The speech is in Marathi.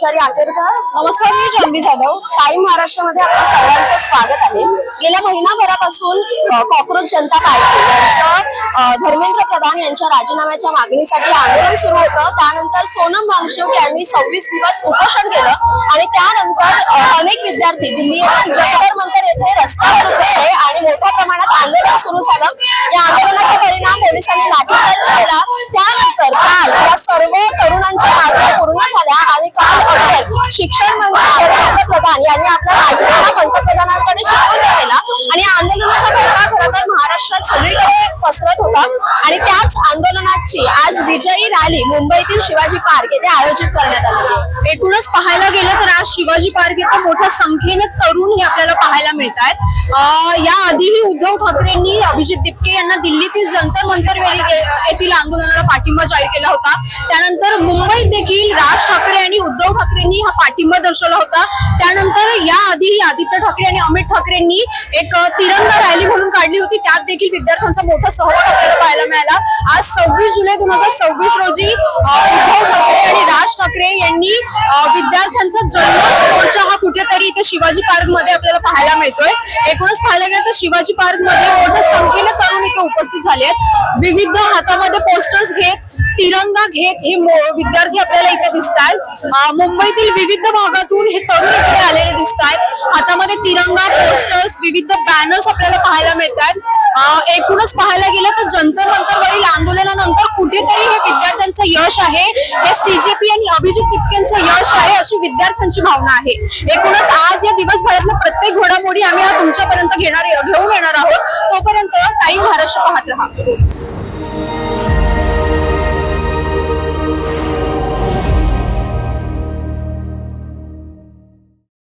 कर्मचारी आकेरकर। नमस्कार, मी जान्हवी जाधव। टाइम महाराष्ट्रामध्ये आपल्या सर्वांचं स्वागत आहे। गेल्या महिनाभरापासून कॉकरोच जनता पार्टी यांचं धर्मेंद्र प्रधान यांच्या राजीनाम्याच्या मागणीसाठी आंदोलन सुरू होतं। त्यानंतर सोनम वांगचुक यांनी 26 दिवस उपोषण केलं आणि त्यानंतर अनेक विद्यार्थी दिल्ली जंतर मंतर येथे रस्त्यावर उतरले आणि मोठ्या प्रमाणात आंदोलन सुरू झालं। या आंदोलनाचा परिणाम पोलिसांनी लाठीचार्ज केला। त्यानंतर काल या सर्व तरुणांच्या मागण्या पूर्ण झाल्या आणि काल अखेर शिक्षण मंत्री धर्मेंद्र प्रधान यांनी आपला राजीनामा पंतप्रधानांकडे सुपूर्द केला आणि आंदोलनाचा भडका खरं तर महाराष्ट्रात सगळीकडे पसरत होता आणि त्याच आंदोलनाची आज विजयी रॅली मुंबईतील शिवाजी पार्क येथे आयोजित करण्यात आली आहे। एकूणच पाहायला गेलं तर आज शिवाजी पार्क येथे मोठ्या संख्येने तरुण हे आपल्याला पाहायला मिळत आहेत। या आधीही उद्धव ठाकरेंनी अभिजित दिपके यांना दिल्लीतील जंतर मंतर येथील आंदोलनाला पाठिंबा जाहीर केला होता। त्यानंतर मुंबईत देखील राज ठाकरे आणि उद्धव ठाकरेंनी हा पाठिंबा दर्शवला होता। त्यानंतर या आधीही आदित्य ठाकरे आणि अमित ठाकरेंनी एक तिरंगा रॅली म्हणून काढली होती। त्यात देखील विद्यार्थ्यांचा मोठा सहभाग आपल्याला पाहायला मिळाला। आज 26 जुलै 2026 रोजी उद्धव ठाकरे आणि राज ठाकरे यांनी विद्यार्थ्यांचा जल्लोष मोर्चा हा कुठेतरी इथे शिवाजी पार्क मध्ये आपल्याला पाहायला मिळतोय। एकूणच पाहायला गेलं तर शिवाजी पार्क मध्ये मोठ्या संख्येने तरुण इथे उपस्थित झाले आहेत। विविध हातामध्ये पोस्टर्स घेत तिरंगा घेत हे विद्यार्थी आपल्याला इथे दिसत आहेत। मुंबईतील विविध भागातून हे तरुण इकडे आलेले दिसत आहेत। हातामध्ये तिरंगा पोस्टर्स विविध बॅनर्स आपल्याला पाहायला मिळत आहेत। एकूणच पाहायला गेलं तर जंतर मंतरवरील आंदोलनानंतर कुठेतरी हे विद्यार्थ्यांचं यश आहे, हे सीजेपी आणि अभिजित दिपकेंचं यश आहे अशी विद्यार्थ्यांची भावना आहे। एकूणच आज या दिवसभरातल्या प्रत्येक घडामोडी आम्ही तुमच्यापर्यंत घेऊन येणार आहोत। तोपर्यंत टाइम महाराष्ट्र पाहत रहा।